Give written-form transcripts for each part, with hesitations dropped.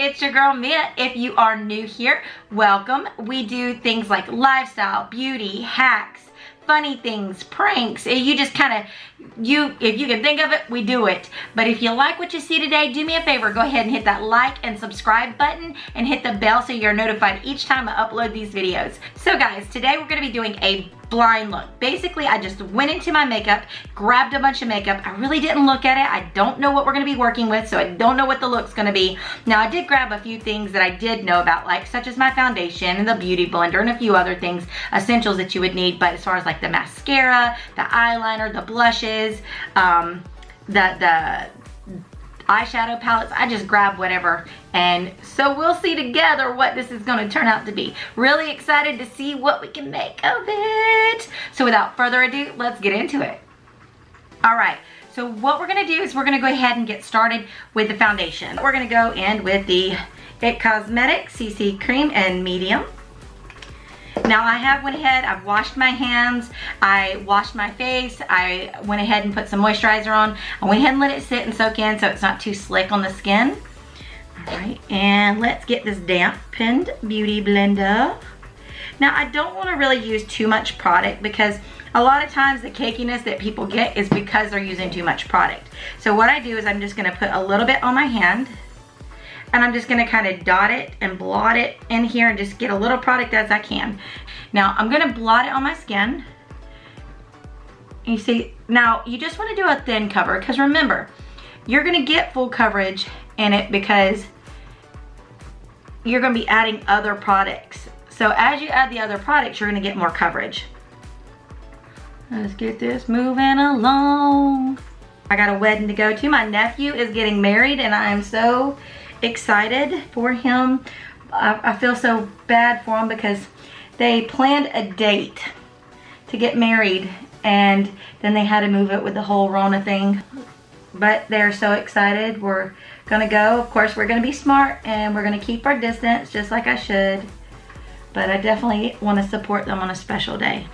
it's your girl Mia. If you are new here, welcome. We do things like lifestyle, beauty, hacks, funny things, pranks. You just kind of, if you can think of it, we do it. But if you like what you see today, do me a favor, go ahead and hit that like and subscribe button and hit the bell so you're notified each time I upload these videos. So guys, today we're going to be doing a blind look. Basically, I just went into my makeup, grabbed a bunch of makeup. I really didn't look at it. I don't know what we're going to be working with, so I don't know what the look's going to be. Now, I did grab a few things that I did know about, like such as my foundation and the beauty blender and a few other things, essentials that you would need. But as far as like the mascara, the eyeliner, the blushes, the eyeshadow palettes, I just grabbed whatever, and so we'll see together what this is going to turn out to be. Really excited to see what we can make of it. So without further ado, let's get into it. All right, so what we're going to do is we're going to go ahead and get started with the foundation. We're going to go in with the It Cosmetics CC Cream in medium. Now I have went ahead, I've washed my hands, I washed my face, I went ahead and put some moisturizer on. I went ahead and let it sit and soak in so it's not too slick on the skin. All right, and let's get this dampened beauty blender. Now I don't want to really use too much product because a lot of times the cakiness that people get is because they're using too much product. So what I do is I'm just going to put a little bit on my hand. And I'm just gonna kind of dot it and blot it in here and just get a little product as I can. Now I'm gonna blot it on my skin. You see, now you just wanna do a thin cover because remember, you're gonna get full coverage in it because you're gonna be adding other products. So as you add the other products, you're gonna get more coverage. Let's get this moving along. I got a wedding to go to. My nephew is getting married and I am so excited for him. I feel so bad for him because they planned a date to get married and then they had to move it with the whole Rona thing. But they're so excited. We're gonna go. Of course, we're gonna be smart and we're gonna keep our distance just like I should. But I definitely want to support them on a special day.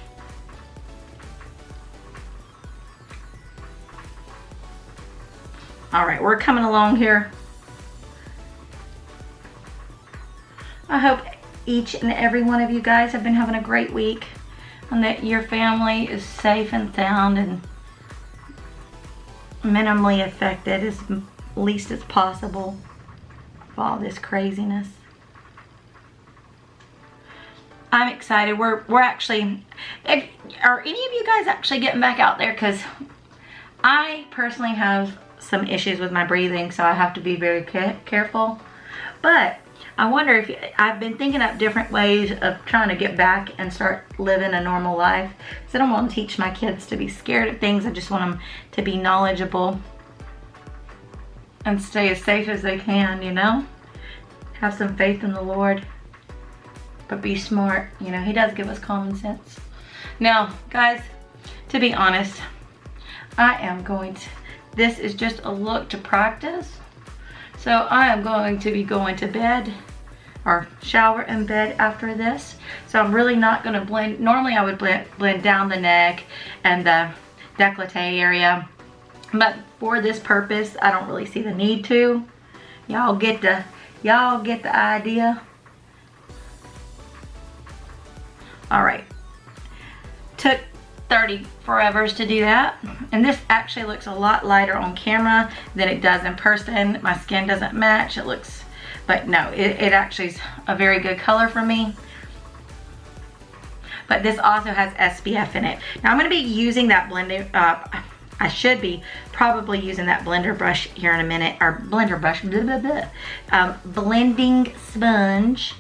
All right, we're coming along here. I hope each and every one of you guys have been having a great week and that your family is safe and sound and minimally affected as least as possible of all this craziness. I'm excited. We're actually, are any of you guys actually getting back out there? Because I personally have some issues with my breathing, so I have to be very careful. But I wonder if, I've been thinking up different ways of trying to get back and start living a normal life. Because I don't want to teach my kids to be scared of things. I just want them to be knowledgeable and stay as safe as they can, you know? Have some faith in the Lord, but be smart. You know, He does give us common sense. Now, guys, to be honest, I am going to, this is just a look to practice. So I am going to be going to bed or shower in bed after this. So I'm really not going to blend. Normally I would blend down the neck and the décolleté area. But for this purpose, I don't really see the need to. Y'all get the idea. All right. Took 30 forevers to do that, and this actually looks a lot lighter on camera than it does in person. My skin doesn't match. It looks, but no, it actually is a very good color for me. But this also has SPF in it. Now I'm going to be using that blending, I should be probably using that blender brush here in a minute, or blender brush, blah, blah, blah. Blending sponge.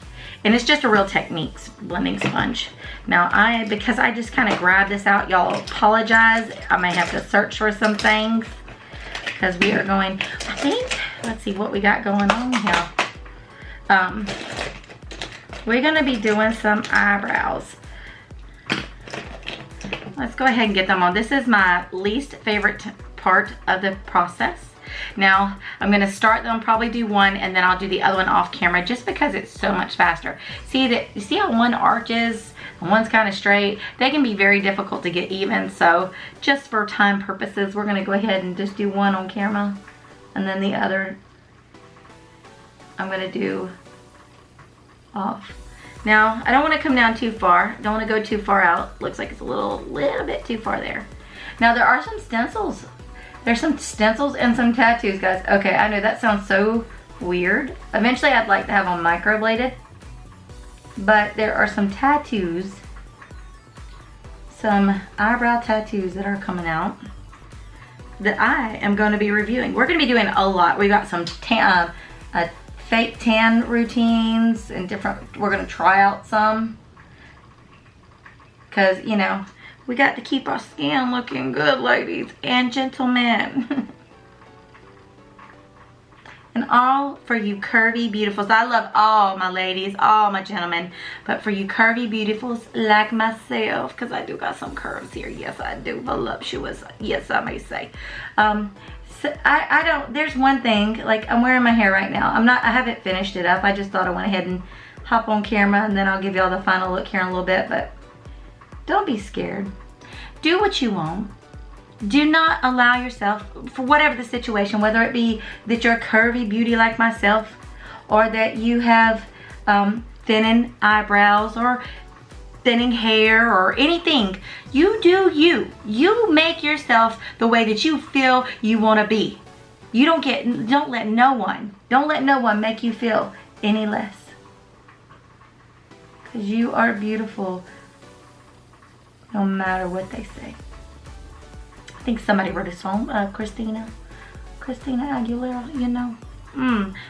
And it's just a Real Techniques blending sponge. Now because I just kind of grabbed this out, y'all apologize. I may have to search for some things because we are going, I think, let's see what we got going on here. We're gonna be doing some eyebrows. Let's go ahead and get them on. This is my least favorite part of the process. Now I'm going to start them, probably do one, and then I'll do the other one off camera just because it's so much faster. See how one arches and one's kind of straight? They can be very difficult to get even, so just for time purposes, we're going to go ahead and just do one on camera and then the other I'm gonna do off. Now, I don't wanna come down too far. Don't wanna go too far out. Looks like it's a little bit too far there. Now, there are some stencils. There's some stencils and some tattoos, guys. Okay, I know that sounds so weird. Eventually, I'd like to have them microbladed. But there are some tattoos, some eyebrow tattoos that are coming out that I am going to be reviewing. We're going to be doing a lot. We got some fake tan routines and different, we're going to try out some. Because, you know, we got to keep our skin looking good, ladies and gentlemen. And all for you curvy beautifuls. I love all my ladies, all my gentlemen. But for you curvy beautifuls like myself, because I do got some curves here. Yes, I do. Voluptuous. Yes, I may say. So I don't, there's one thing, like I'm wearing my hair right now. I haven't finished it up. I just thought I went ahead and hop on camera and then I'll give y'all the final look here in a little bit. But don't be scared. Do what you want. Do not allow yourself, for whatever the situation, whether it be that you're a curvy beauty like myself, or that you have thinning eyebrows or thinning hair or anything. You do you. You make yourself the way that you feel you want to be. You don't let no one make you feel any less. Because you are beautiful no matter what they say. I think somebody wrote a song, Christina Aguilera, you know.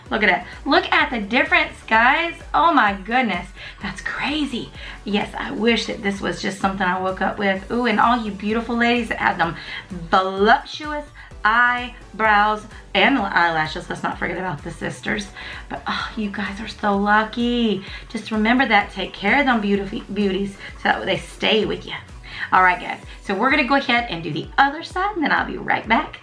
Look at that. Look at the difference, guys. Oh my goodness, that's crazy. Yes, I wish that this was just something I woke up with. Ooh, and all you beautiful ladies that have them voluptuous eyebrows and eyelashes. Let's not forget about the sisters. But oh, you guys are so lucky. Just remember that. Take care of them beauties so that they stay with you. All right, guys, so we're gonna go ahead and do the other side and then I'll be right back.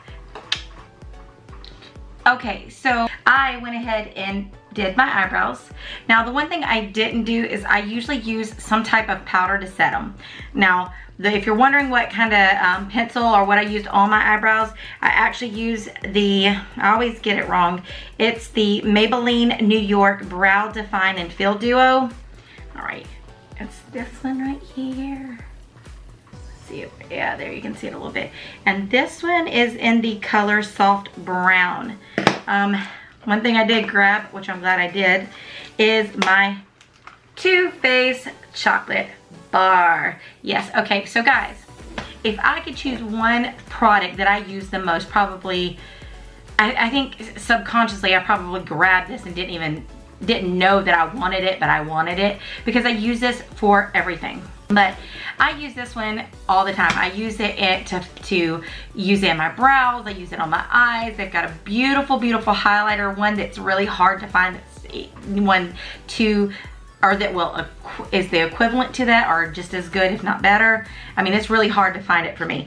Okay, so I went ahead and did my eyebrows. Now, the one thing I didn't do is I usually use some type of powder to set them. Now, if you're wondering what kind of pencil or what I used on my eyebrows, I actually use I always get it wrong. It's the Maybelline New York Brow Define and Fill Duo. All right, it's this one right here. See it? Yeah, there you can see it a little bit. And this one is in the color Soft Brown. One thing I did grab, which I'm glad I did, is my Too Faced chocolate bar. Yes, okay, so guys, if I could choose one product that I use the most, probably, I think subconsciously I probably grabbed this and didn't know that I wanted it, but I wanted it because I use this for everything. But I use this one all the time. I use it to use it in my brows. I use it on my eyes. They've got a beautiful, beautiful highlighter, one that's really hard to find. That's that is the equivalent to that or just as good, if not better. I mean, it's really hard to find it for me.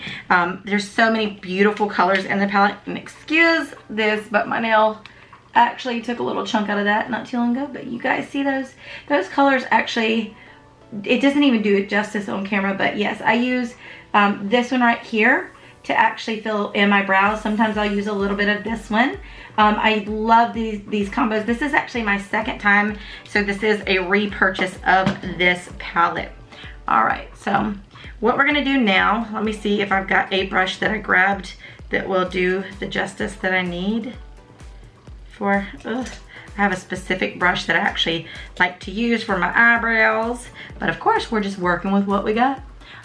There's so many beautiful colors in the palette. And excuse this, but my nail actually took a little chunk out of that not too long ago. But you guys see those colors actually, it doesn't even do it justice on camera. But yes, I use this one right here to actually fill in my brows. Sometimes I'll use a little bit of this one. I love these combos. This is actually my second time, so this is a repurchase of this palette. All right, so what we're gonna do now, let me see if I've got a brush that I grabbed that will do the justice that I need for, I have a specific brush that I actually like to use for my eyebrows, but of course we're just working with what we got.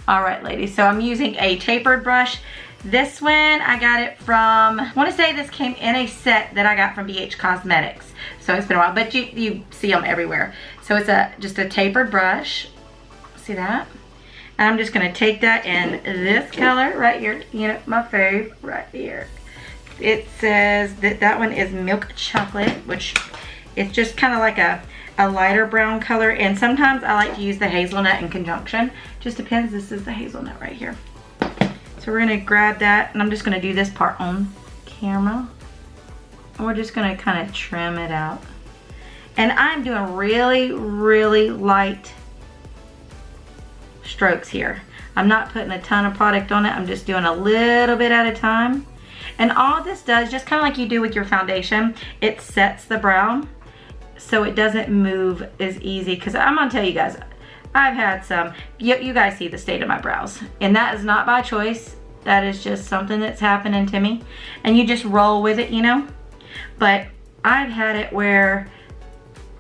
All right, ladies, so I'm using a tapered brush. This one, I got it from, I want to say this came in a set that I got from BH Cosmetics. So it's been a while, but you see them everywhere. So it's just a tapered brush. See that? And I'm just going to take that in this color right here. You know, my fave right here. It says that one is milk chocolate, which it's just kind of like a lighter brown color. And sometimes I like to use the hazelnut in conjunction. Just depends. This is the hazelnut right here. So we're gonna grab that, and I'm just gonna do this part on camera. And we're just gonna kind of trim it out. And I'm doing really, really light strokes here. I'm not putting a ton of product on it. I'm just doing a little bit at a time. And all this does, just kind of like you do with your foundation, it sets the brow. so it doesn't move as easy. Because I'm gonna tell you guys, I've had some, you guys see the state of my brows, and that is not by choice. That is just something that's happening to me, and you just roll with it, you know. But I've had it where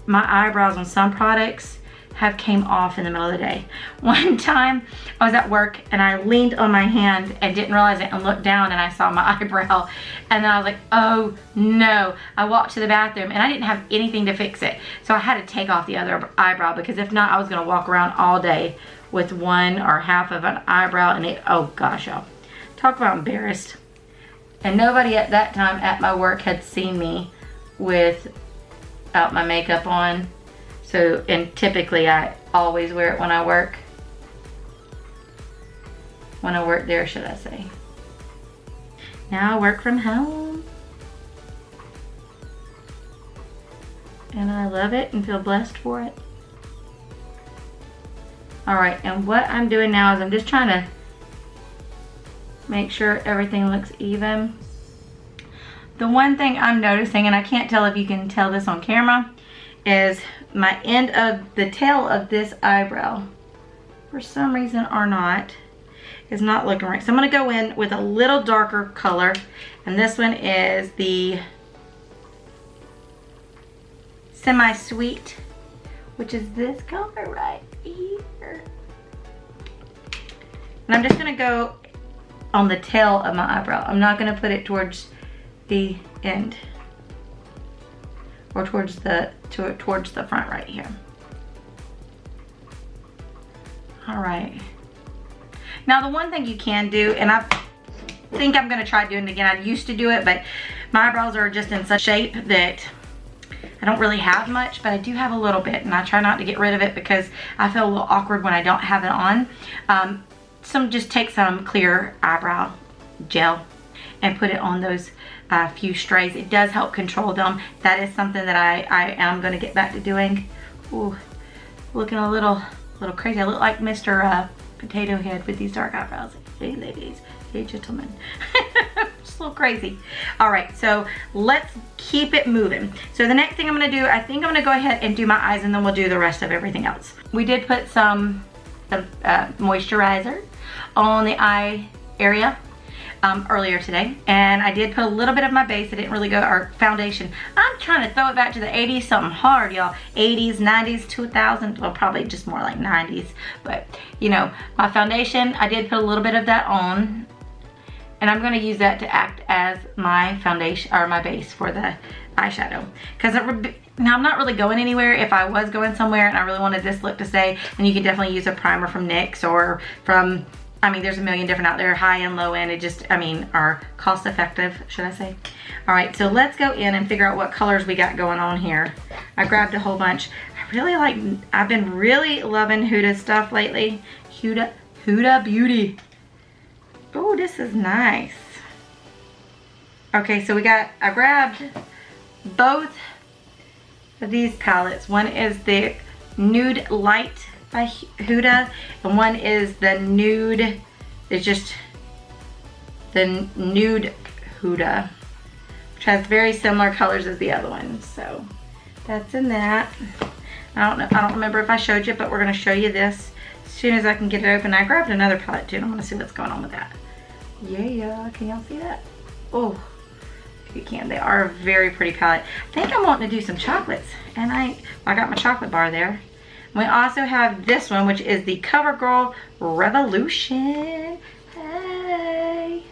my eyebrows on some products have came off in the middle of the day. One time I was at work and I leaned on my hand and didn't realize it and looked down and I saw my eyebrow, and then I was like, oh no. I walked to the bathroom and I didn't have anything to fix it, so I had to take off the other eyebrow, because if not I was gonna walk around all day with one or half of an eyebrow, and it, oh gosh, y'all, talk about embarrassed. And nobody at that time at my work had seen me without my makeup on. So, and typically I always wear it when I work. When I work there, should I say. Now I work from home. And I love it and feel blessed for it. Alright, and what I'm doing now is I'm just trying to make sure everything looks even. The one thing I'm noticing, and I can't tell if you can tell this on camera, is my end of the tail of this eyebrow, for some reason or not, is not looking right. So I'm going to go in with a little darker color, and this one is the Semi-Sweet, which is this color right here. And I'm just going to go on the tail of my eyebrow. I'm not going to put it towards the end, or towards the front right here. All right. Now the one thing you can do, and I think I'm gonna try doing it again. I used to do it, but my eyebrows are just in such shape that I don't really have much, but I do have a little bit, and I try not to get rid of it because I feel a little awkward when I don't have it on. Just take some clear eyebrow gel and put it on those few strays. It does help control them. That is something that I am going to get back to doing. Ooh, looking a little crazy. I look like Mr. Potato Head with these dark eyebrows. Hey ladies, hey gentlemen. Just a little crazy. All right, so let's keep it moving. So the next thing I'm going to do, I think I'm going to go ahead and do my eyes, and then we'll do the rest of everything else. We did put some moisturizer on the eye area earlier today, and I did put a little bit of my base. I didn't really go, or foundation. I'm trying to throw it back to the 80s, something hard, y'all. 80s, 90s, 2000, well, probably just more like 90s, but you know, my foundation, I did put a little bit of that on, and I'm going to use that to act as my foundation, or my base for the eyeshadow, because now I'm not really going anywhere. If I was going somewhere and I really wanted this look to stay, then you can definitely use a primer from NYX, or from, I mean, there's a million different out there, high and low end. It just, I mean, are cost effective, should I say. All right, so let's go in and figure out what colors we got going on here. I grabbed a whole bunch. I've been really loving Huda stuff lately. Huda Beauty. Oh, this is nice. Okay, so I grabbed both of these palettes. One is the Nude Light by Huda, and one is the Nude, it's just the Nude Huda, which has very similar colors as the other one. So that's in that. I don't remember if I showed you, but we're going to show you this as soon as I can get it open. I grabbed another palette too, and I want to see what's going on with that. Yeah, can y'all see that? Oh, you can. They are a very pretty palette. I think I'm wanting to do some chocolates, and I got my chocolate bar there. We also have this one, which is the CoverGirl Revolution. Hey,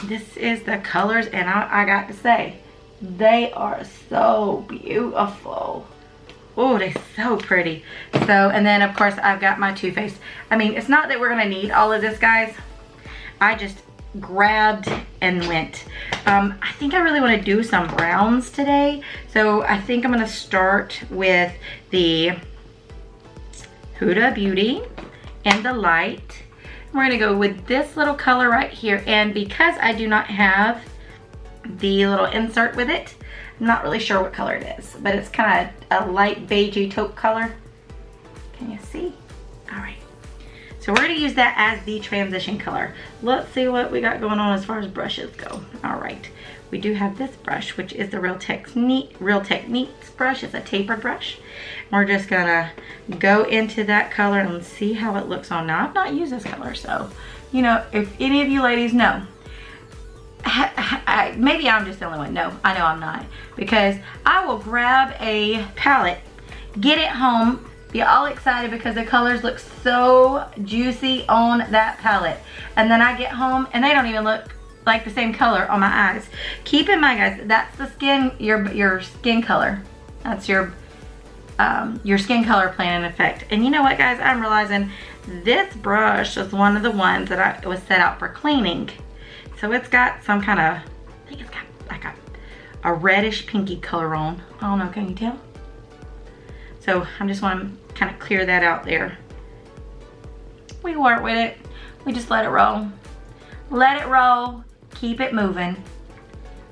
this is the colors, and I got to say, they are so beautiful. Oh, they're so pretty. So, and then of course I've got my Too Faced. I mean, it's not that we're gonna need all of this, guys. I just grabbed and went. I think I really want to do some browns today, so I think I'm gonna start with the Huda Beauty and the Light. We're gonna go with this little color right here, and because I do not have the little insert with it, I'm not really sure what color it is, but it's kind of a light beigey taupe color. Can you see? All right. So we're gonna use that as the transition color. Let's see what we got going on as far as brushes go. All right, we do have this brush, which is the Real Techniques brush. It's a tapered brush. We're just gonna go into that color and see how it looks on. Now, I've not used this color, so, you know, if any of you ladies know, maybe I'm just the only one. No, I know I'm not. Because I will grab a palette, get it home, be all excited because the colors look so juicy on that palette. And then I get home and they don't even look like the same color on my eyes. Keep in mind, guys, that's the skin, your skin color. That's your skin color playing an effect. And you know what, guys? I'm realizing this brush is one of the ones that was set out for cleaning. So it's got some kind of, I think it's got like a reddish pinky color on. I don't know, can you tell? So I just want to kind of clear that out there. We work with it. We just let it roll. Let it roll. Keep it moving.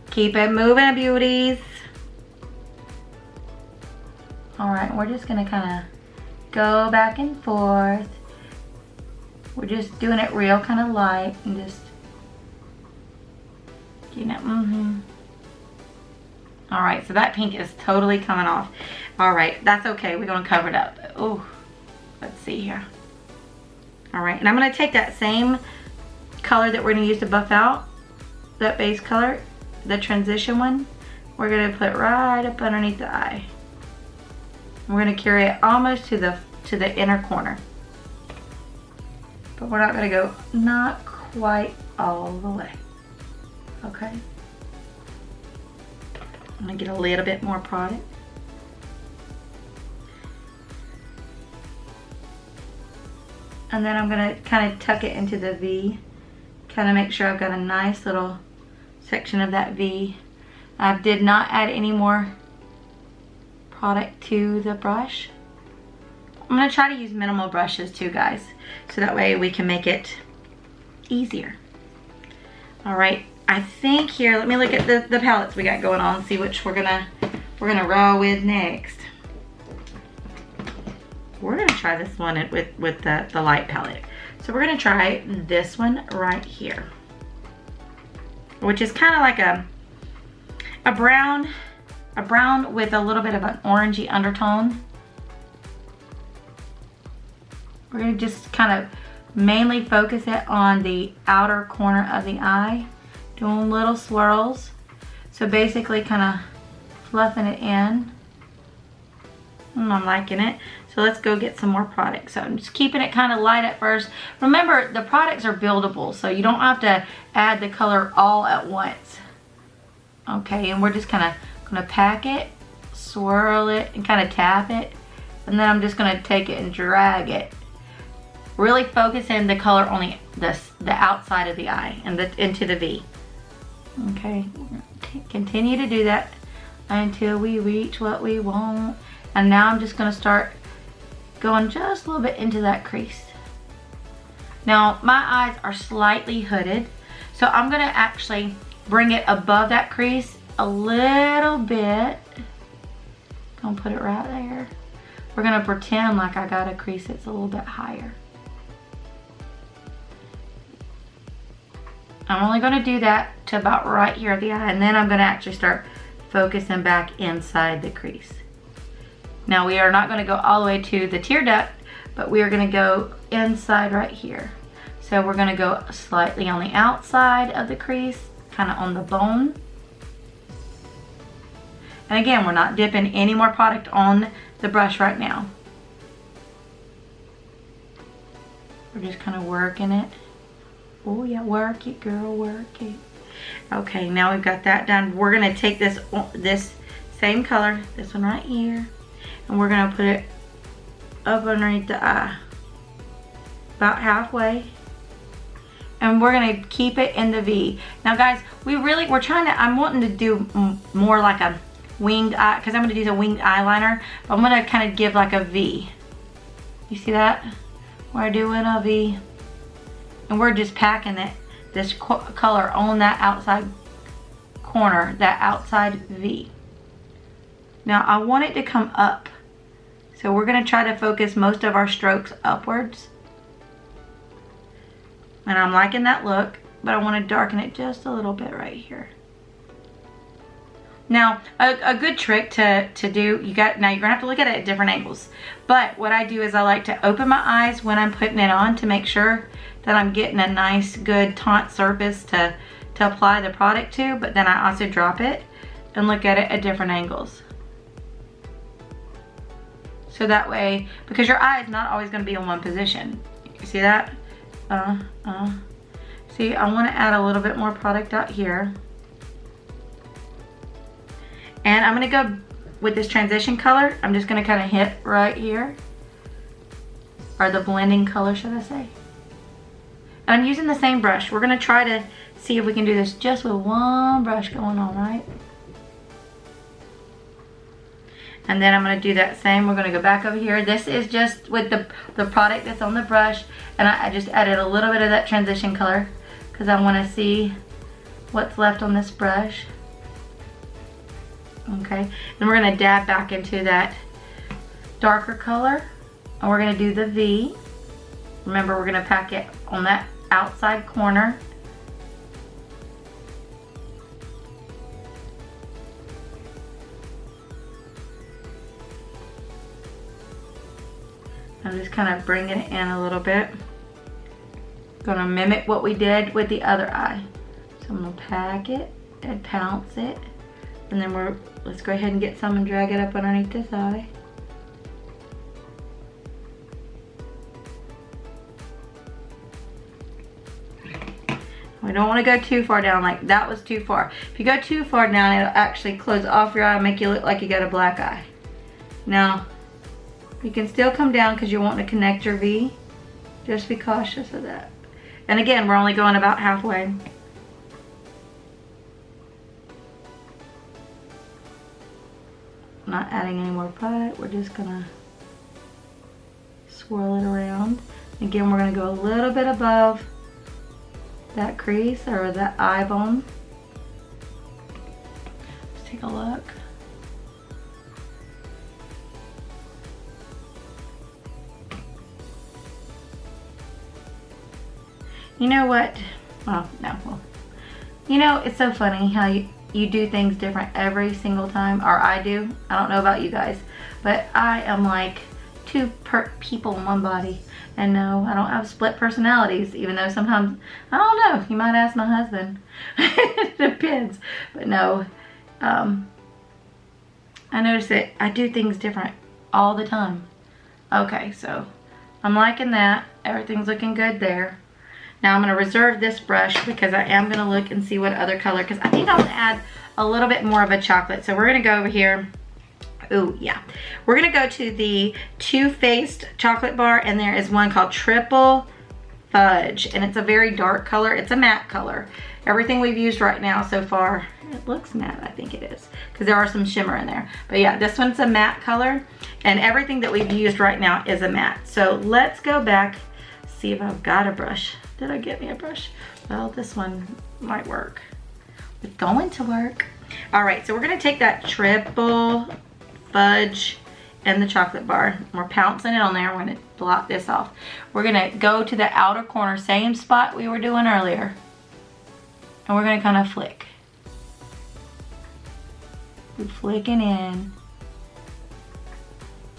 Keep it moving, beauties. All right, we're just gonna kind of go back and forth. We're just doing it real kind of light and just, you know, All right, so that pink is totally coming off. All right, that's okay. We're gonna cover it up. Oh, let's see here. All right, and I'm gonna take that same color that we're gonna use to buff out, that base color, the transition one. We're gonna put right up underneath the eye. We're gonna carry it almost to the inner corner. But we're not gonna go, not quite all the way. Okay. I'm gonna get a little bit more product. And then I'm gonna kind of tuck it into the V. Kind of make sure I've got a nice little section of that V. I did not add any more product to the brush. I'm gonna try to use minimal brushes too, guys, so that way we can make it easier. All right, I think here, let me look at the palettes we got going on and see which we're gonna roll with next. We're gonna try this one with the light palette. So we're gonna try this one right here, which is kind of like a brown with a little bit of an orangey undertone. We're gonna just kind of mainly focus it on the outer corner of the eye, doing little swirls. So basically kind of fluffing it in. I'm liking it. So let's go get some more product. So I'm just keeping it kind of light at first. Remember, the products are buildable, so you don't have to add the color all at once. Okay, and we're just kind of gonna pack it, swirl it, and kind of tap it. And then I'm just gonna take it and drag it. Really focus in the color on the outside of the eye and into the V. Okay, continue to do that until we reach what we want. And now I'm just gonna start going just a little bit into that crease. Now my eyes are slightly hooded, so I'm gonna actually bring it above that crease a little bit. Gonna put it right there. We're gonna pretend like I got a crease that's a little bit higher. I'm only gonna do that to about right here at the eye, and then I'm gonna actually start focusing back inside the crease. Now we are not gonna go all the way to the tear duct, but we are gonna go inside right here. So we're gonna go slightly on the outside of the crease, kind of on the bone. And again, we're not dipping any more product on the brush right now. We're just kind of working it. Oh yeah, work it, girl, work it. Okay, now we've got that done. We're gonna take this same color, this one right here, and we're gonna put it up underneath the eye, about halfway. And we're gonna keep it in the V. Now guys, I'm wanting to do more like a winged eye, because I'm gonna do the winged eyeliner, but I'm gonna kind of give like a V. You see that? We're doing a V. And we're just packing this color on that outside corner, that outside V. Now I want it to come up. So we're gonna try to focus most of our strokes upwards. And I'm liking that look, but I want to darken it just a little bit right here. Now, a good trick to do, now you're gonna have to look at it at different angles. But what I do is I like to open my eyes when I'm putting it on to make sure that I'm getting a nice, good taut surface to apply the product to, but then I also drop it and look at it at different angles. So that way, because your eye is not always gonna be in one position. You see that? See, I wanna add a little bit more product out here. And I'm gonna go with this transition color. I'm just gonna kind of hit right here. Or the blending color, should I say. And I'm using the same brush. We're gonna try to see if we can do this just with one brush going on, right? And then I'm gonna do that same. We're gonna go back over here. This is just with the product that's on the brush. And I just added a little bit of that transition color because I wanna see what's left on this brush. Okay, then we're gonna dab back into that darker color and we're gonna do the V. Remember, we're gonna pack it on that outside corner. I'm just kind of bringing it in a little bit. Gonna mimic what we did with the other eye. So I'm gonna pack it and pounce it. And then let's go ahead and get some and drag it up underneath this eye. We don't want to go too far down, like that was too far. If you go too far down, it'll actually close off your eye and make you look like you got a black eye. Now, you can still come down because you're wanting to connect your V. Just be cautious of that. And again, we're only going about halfway. Not adding any more product, we're just gonna swirl it around. Again, we're gonna go a little bit above that crease or that eye bone. Let's take a look. You know what? Well, no. Well, you know, it's so funny how you do things different every single time, or I do. I don't know about you guys, but I am like two people in one body. And no, I don't have split personalities, even though sometimes, I don't know, you might ask my husband. It depends. But no, I notice that I do things different all the time. Okay, so I'm liking that. Everything's looking good there. Now I'm going to reserve this brush because I am going to look and see what other color, because I think I'm going to add a little bit more of a chocolate. So we're going to go over here. Ooh, yeah. We're going to go to the Too Faced chocolate bar, and there is one called Triple Fudge, and it's a very dark color. It's a matte color. Everything we've used right now so far, it looks matte, I think it is, because there are some shimmer in there. But yeah, this one's a matte color, and everything that we've used right now is a matte. So let's go back, see if I've got a brush. Did I get me a brush? Well, this one might work. It's going to work. All right, so we're gonna take that Triple Fudge and the chocolate bar. We're pouncing it on there. We're gonna blot this off. We're gonna go to the outer corner, same spot we were doing earlier. And we're gonna kind of flick. We're flicking in.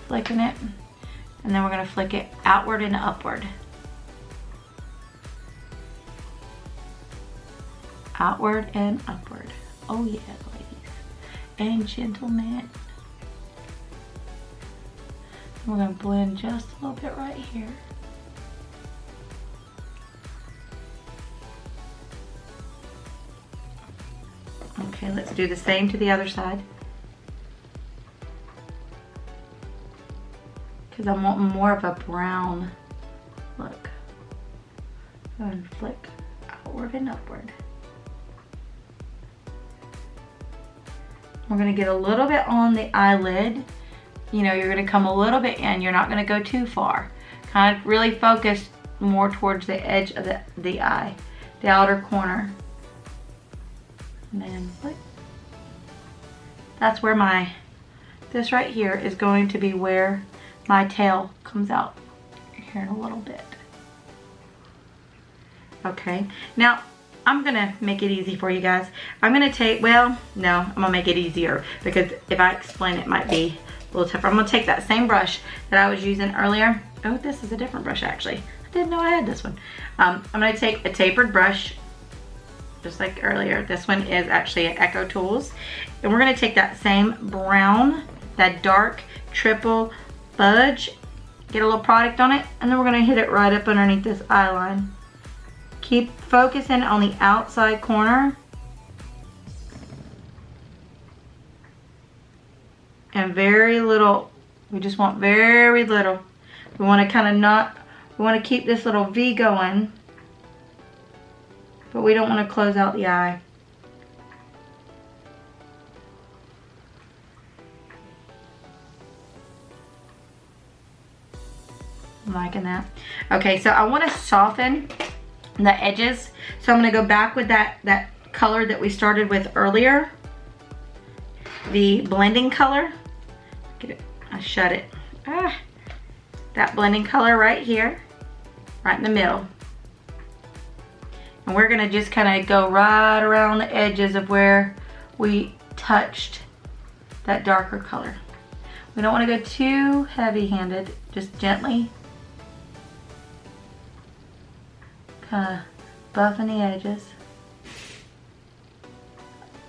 Flicking it. And then we're gonna flick it outward and upward. Outward and upward. Oh yeah, ladies and gentlemen. We're gonna blend just a little bit right here. Okay, let's do the same to the other side. Because I'm wanting more of a brown look. Go ahead and flick outward and upward. We're gonna get a little bit on the eyelid. You know, you're gonna come a little bit in. You're not gonna go too far. Kind of really focus more towards the edge of the eye, the outer corner. And then flick. That's where this right here is going to be where my tail comes out here in a little bit. Okay, now I'm gonna make it easy for you guys. I'm gonna take, well, no, I'm gonna make it easier because if I explain it might be a little tougher. I'm gonna take that same brush that I was using earlier. Oh, this is a different brush actually. I didn't know I had this one. I'm gonna take a tapered brush, just like earlier. This one is actually an Echo Tools. And we're gonna take that same brown, that dark triple fudge, get a little product on it, and then we're gonna hit it right up underneath this eye line. Keep focusing on the outside corner. And very little, we just want very little. We wanna we wanna keep this little V going, but we don't wanna close out the eye. I'm liking that. Okay, so I wanna soften the edges. So I'm gonna go back with that color that we started with earlier. The blending color. Get it, I shut it. That blending color right here, right in the middle. And we're gonna just kind of go right around the edges of where we touched that darker color. We don't wanna go too heavy-handed, just gently. Kind of buffing the edges.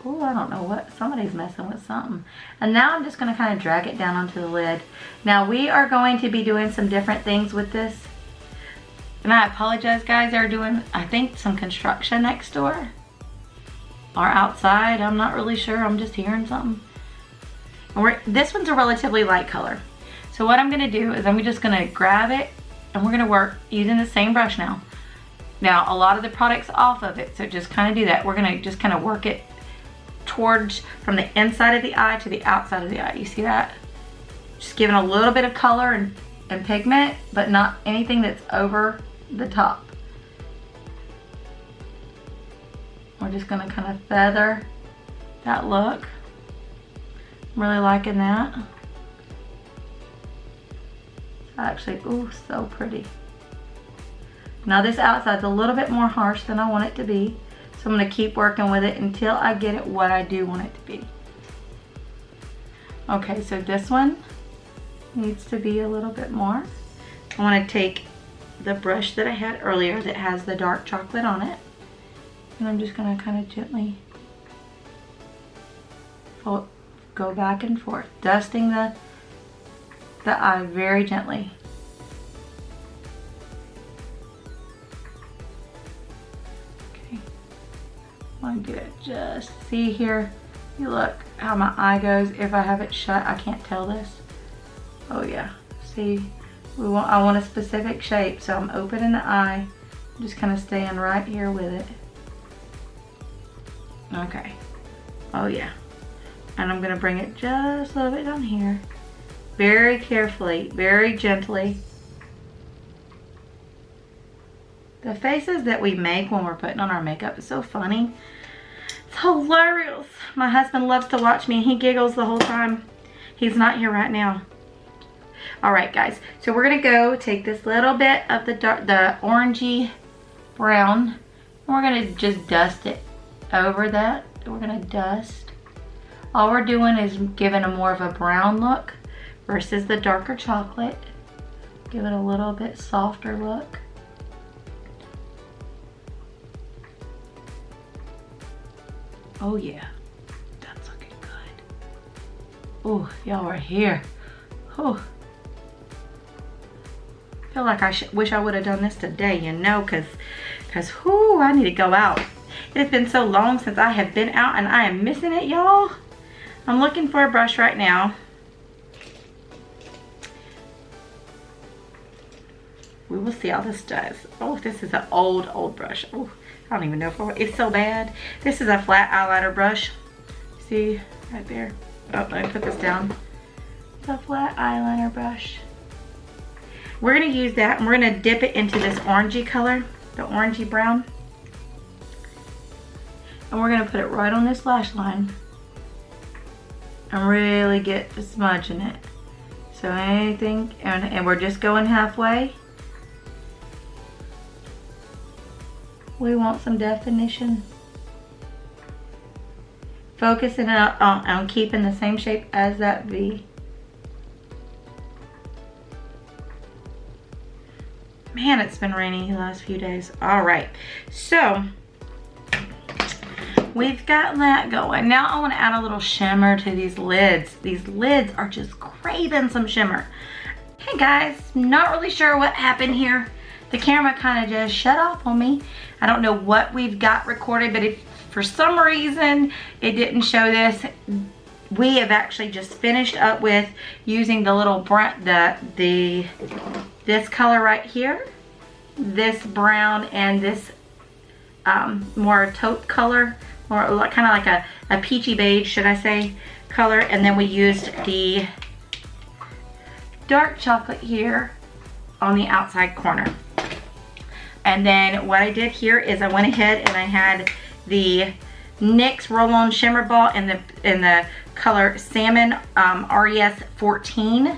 Oh, I don't know what, somebody's messing with something. And now I'm just gonna kind of drag it down onto the lid. Now we are going to be doing some different things with this. And I apologize guys, they're doing, I think, some construction next door. Or outside, I'm not really sure, I'm just hearing something. And this one's a relatively light color. So what I'm gonna do is I'm just gonna grab it and we're gonna work using the same brush now. Now, a lot of the product's off of it, so just kind of do that. We're gonna just kind of work it towards, from the inside of the eye to the outside of the eye. You see that? Just giving a little bit of color and pigment, but not anything that's over the top. We're just gonna kind of feather that look. I'm really liking that. Actually, ooh, so pretty. Now this outside's a little bit more harsh than I want it to be. So I'm gonna keep working with it until I get it what I do want it to be. Okay, so this one needs to be a little bit more. I wanna take the brush that I had earlier that has the dark chocolate on it. And I'm just gonna kind of gently go back and forth, dusting the eye very gently. I want to get it just, see here, you look how my eye goes. If I have it shut, I can't tell this. Oh yeah, see, I want a specific shape, so I'm opening the eye, just kind of staying right here with it. Okay, oh yeah, and I'm gonna bring it just a little bit down here, very carefully, very gently. The faces that we make when we're putting on our makeup is so funny. It's hilarious. My husband loves to watch me and he giggles the whole time. He's not here right now. All right, guys. So we're gonna go take this little bit of the orangey brown and we're gonna just dust it over that. We're gonna dust. All we're doing is giving a more of a brown look versus the darker chocolate. Give it a little bit softer look. Oh yeah, that's looking good. Oh, y'all are here. Oh, I feel like I wish I would have done this today, you know, cause whoo, I need to go out. It has been so long since I have been out and I am missing it, y'all. I'm looking for a brush right now. We will see how this does. Oh, this is an old brush. Oh. I don't even know if it's so bad. This is a flat eyeliner brush. See right there. Oh, let me put this down. It's a flat eyeliner brush. We're gonna use that and we're gonna dip it into this orangey color, the orangey brown. And we're gonna put it right on this lash line and really get the smudge in it. So anything, and we're just going halfway. We want some definition. Focusing on keeping the same shape as that V. Man, it's been raining the last few days. All right, so we've got that going. Now I want to add a little shimmer to these lids. These lids are just craving some shimmer. Hey guys, not really sure what happened here. The camera kind of just shut off on me. I don't know what we've got recorded, but if for some reason it didn't show this, we have actually just finished up with using the little this color right here, this brown, and this more taupe color, or kind of like a peachy beige, should I say, color. And then we used the dark chocolate here on the outside corner. And then what I did here is I went ahead and I had the NYX Roll-On Shimmer Ball in the color Salmon RES 14.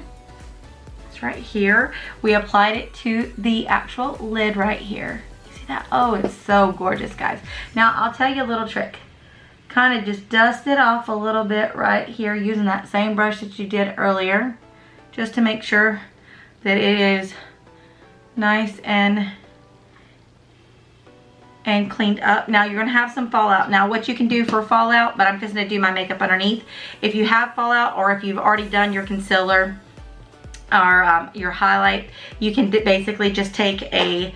It's right here. We applied it to the actual lid right here. You see that? Oh, it's so gorgeous, guys. Now I'll tell you a little trick. Kind of just dust it off a little bit right here using that same brush that you did earlier, just to make sure that it is nice and cleaned up. Now you're gonna have some fallout. Now what you can do for fallout, but I'm just gonna do my makeup underneath. If you have fallout, or if you've already done your concealer or your highlight, you can basically just take a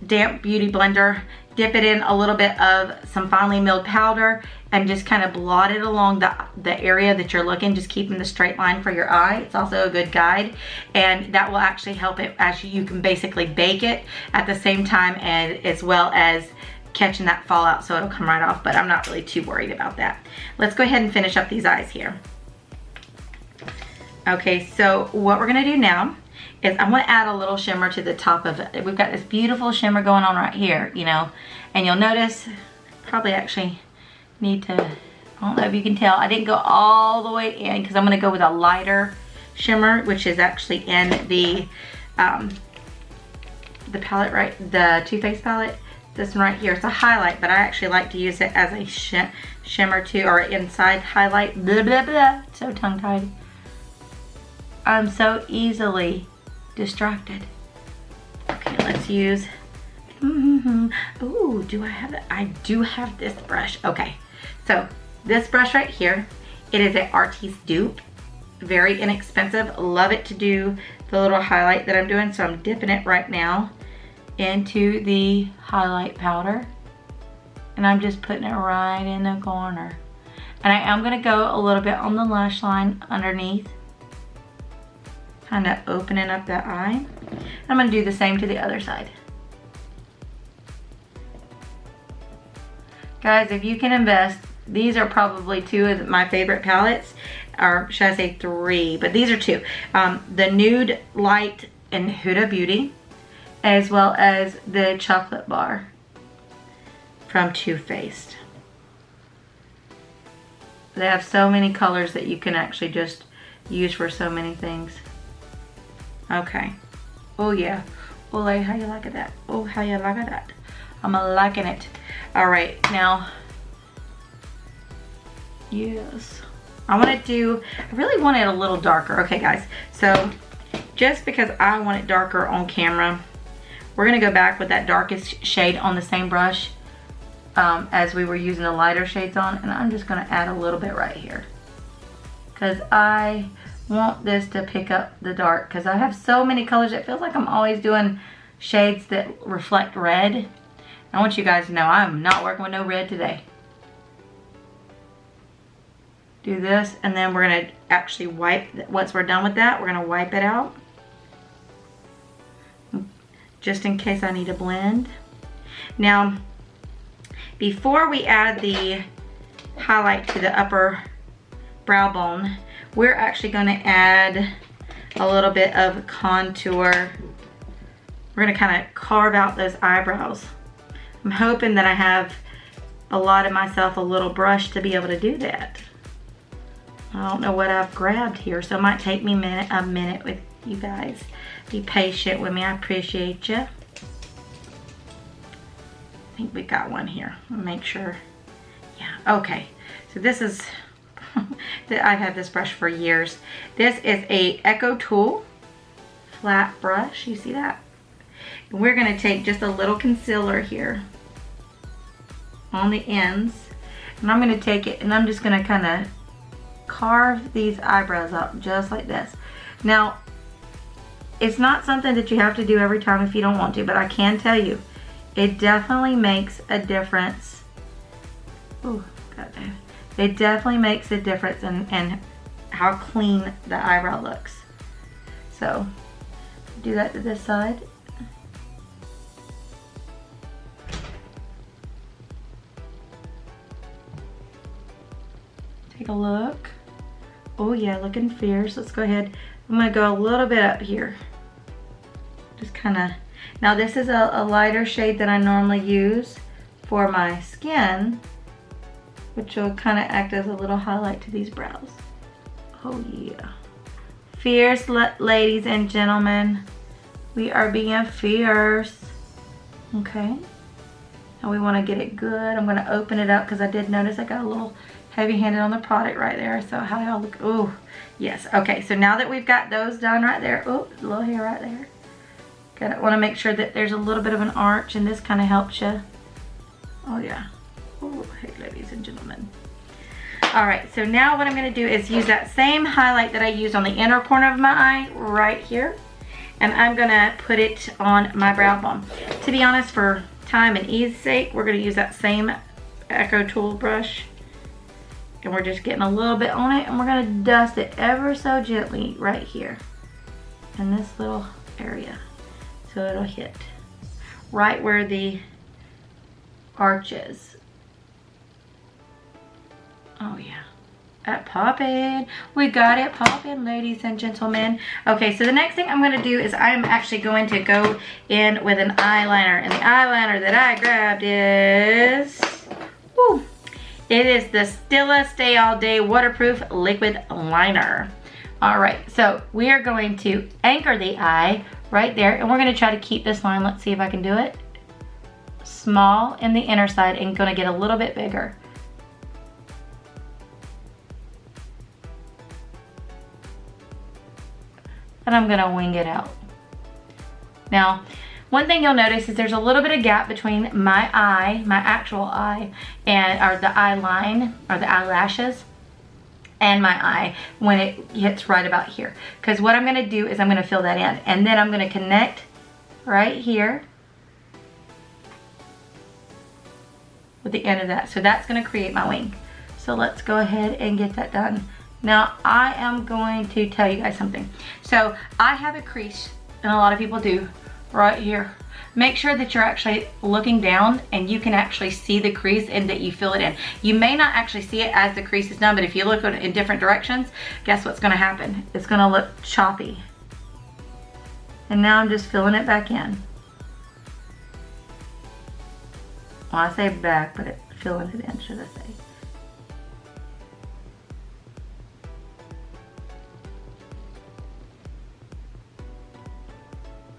damp beauty blender, dip it in a little bit of some finely milled powder, and just kind of blot it along the area that you're looking, just keeping the straight line for your eye. It's also a good guide, and that will actually help it as you can basically bake it at the same time, and as well as catching that fallout, so it'll come right off, but I'm not really too worried about that. Let's go ahead and finish up these eyes here. Okay, so what we're gonna do now is I'm gonna add a little shimmer to the top of it. We've got this beautiful shimmer going on right here, you know, and you'll notice, probably actually need to, I don't know if you can tell, I didn't go all the way in because I'm gonna go with a lighter shimmer, which is actually in the palette, right, the Too Faced palette. This one right here, it's a highlight, but I actually like to use it as a shimmer too, or inside highlight. Blah, blah, blah. So tongue-tied. I'm so easily distracted. Okay, let's use, ooh, do I have it? I do have this brush. Okay, so this brush right here, it is an artiste dupe. Very inexpensive. Love it to do the little highlight that I'm doing, so I'm dipping it right now into the highlight powder, and I'm just putting it right in the corner. And I am gonna go a little bit on the lash line underneath, kind of opening up that eye. I'm gonna do the same to the other side. Guys, if you can invest, these are probably two of my favorite palettes, or should I say three, but these are two. The Nude Light in Huda Beauty, as well as the Chocolate Bar from Too Faced. They have so many colors that you can actually just use for so many things. Okay. Oh yeah. Oh, how you like that? Oh, how you like that? I'm liking it. All right, now, yes. I really want it a little darker. Okay, guys. So, just because I want it darker on camera, we're gonna go back with that darkest shade on the same brush as we were using the lighter shades on, and I'm just gonna add a little bit right here, because I want this to pick up the dark, because I have so many colors. It feels like I'm always doing shades that reflect red. I want you guys to know I'm not working with no red today. Do this, and then we're gonna actually wipe, once we're done with that, we're gonna wipe it out, just in case I need to blend. Now, before we add the highlight to the upper brow bone, we're actually gonna add a little bit of contour. We're gonna kind of carve out those eyebrows. I'm hoping that I have allotted myself a little brush to be able to do that. I don't know what I've grabbed here, so it might take me a minute with you guys. Be patient with me, I appreciate you. I think we got one here. Make sure. Yeah, okay. So this is, I've had this brush for years. This is a Echo Tool flat brush. You see that? And we're gonna take just a little concealer here on the ends. And I'm gonna take it and I'm just gonna kind of carve these eyebrows up just like this. Now, it's not something that you have to do every time if you don't want to, but I can tell you, it definitely makes a difference. Oh, goddamn. It definitely makes a difference in how clean the eyebrow looks. So, do that to this side. Take a look. Oh yeah, looking fierce. Let's go ahead. I'm gonna go a little bit up here. Just kind of, now this is a lighter shade than I normally use for my skin, which will kind of act as a little highlight to these brows. Oh yeah. Fierce, ladies and gentlemen. We are being fierce. Okay. Now we want to get it good. I'm going to open it up because I did notice I got a little heavy-handed on the product right there. So how y'all look? Oh, yes. Okay, so now that we've got those done right there. Oh, a little hair right there. Want to make sure that there's a little bit of an arch, and this kind of helps you. Oh yeah. Oh, hey ladies and gentlemen. All right, so now what I'm going to do is use that same highlight that I used on the inner corner of my eye right here, and I'm going to put it on my brow bone. To be honest, for time and ease sake, we're going to use that same Echo Tool brush, and we're just getting a little bit on it, and we're going to dust it ever so gently right here in this little area, so it'll hit right where the arch is. Oh yeah, that popping. We got it popping, ladies and gentlemen. Okay, so the next thing I'm going to do is I'm actually going to go in with an eyeliner, and the eyeliner that I grabbed is, woo, it is the Stila Stay All Day Waterproof Liquid Liner. All right, so we are going to anchor the eye right there, and we're going to try to keep this line. Let's see if I can do it. Small in the inner side and going to get a little bit bigger. And I'm gonna wing it out. Now, one thing you'll notice is there's a little bit of gap between my eye, my actual eye, or the eye line, or the eyelashes, and my eye when it hits right about here. Because what I'm gonna do is I'm gonna fill that in, and then I'm gonna connect right here with the end of that. So that's gonna create my wing. So let's go ahead and get that done. Now, I am going to tell you guys something. So, I have a crease, and a lot of people do, right here. Make sure that you're actually looking down and you can actually see the crease and that you fill it in. You may not actually see it as the crease is done, but if you look in different directions, guess what's gonna happen? It's gonna look choppy. And now I'm just filling it back in. Well, I say back, but filling it in, should I say.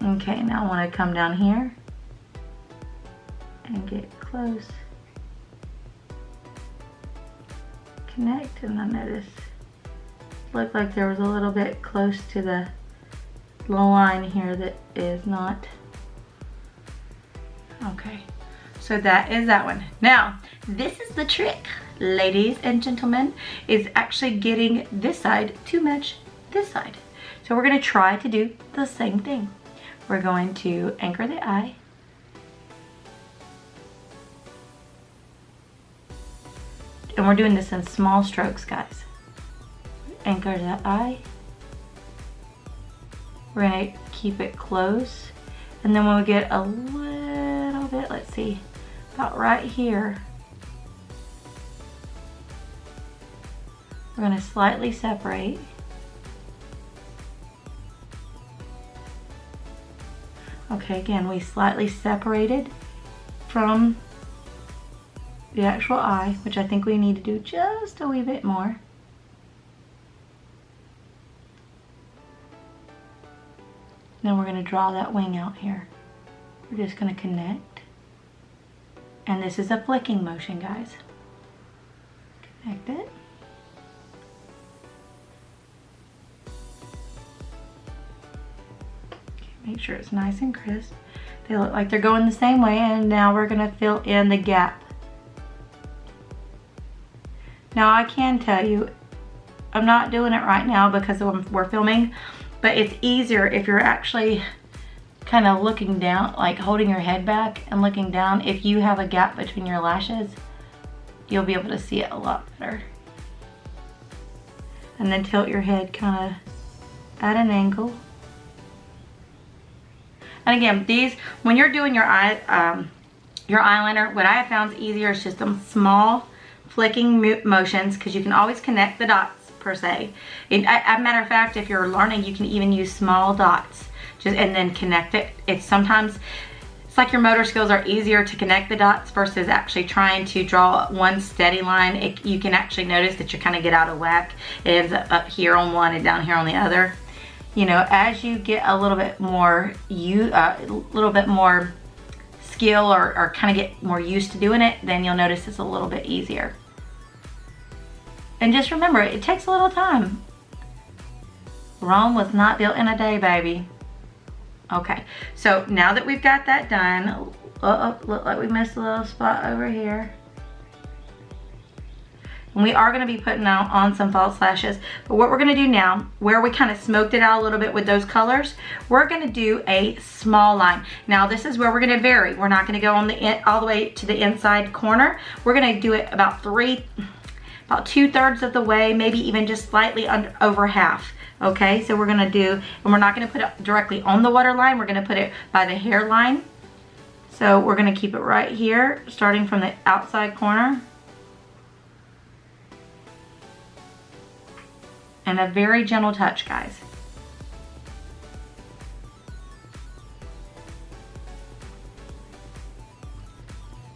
Okay, now I want to come down here and get close. Connect, and I noticed it looked like there was a little bit close to the line here that is not. Okay, so that is that one. Now, this is the trick, ladies and gentlemen, is actually getting this side to match this side. So we're going to try to do the same thing. We're going to anchor the eye. And we're doing this in small strokes, guys. Anchor the eye. We're gonna keep it close. And then when we get a little bit, let's see, about right here, we're gonna slightly separate. Okay, again, we slightly separated from the actual eye, which I think we need to do just a wee bit more. Then we're going to draw that wing out here. We're just going to connect. And this is a flicking motion, guys. Connect it. Make sure it's nice and crisp. They look like they're going the same way, and now we're gonna fill in the gap. Now I can tell you, I'm not doing it right now because we're filming, but it's easier if you're actually kind of looking down, like holding your head back and looking down. If you have a gap between your lashes, you'll be able to see it a lot better. And then tilt your head kind of at an angle. And again, these, when you're doing your eyeliner, what I have found is easier is just some small flicking motions, because you can always connect the dots per se. As a matter of fact, if you're learning, you can even use small dots and then connect it. It's like your motor skills are easier to connect the dots versus actually trying to draw one steady line. You can actually notice that you kind of get out of whack. It ends up here on one and down here on the other. You know, as you get a little bit more skill or kind of get more used to doing it, then you'll notice it's a little bit easier. And just remember, it takes a little time. Rome was not built in a day, baby. Okay, so now that we've got that done, look like we missed a little spot over here. And we are going to be putting on some false lashes. But what we're going to do now, where we kind of smoked it out a little bit with those colors, we're going to do a small line. Now this is where we're going to vary. We're not going to go on all the way to the inside corner. We're going to do it about 2/3 of the way, maybe even just slightly over half. Okay, so we're going to do, and we're not going to put it directly on the waterline. We're going to put it by the hairline. So we're going to keep it right here, starting from the outside corner. And a very gentle touch, guys.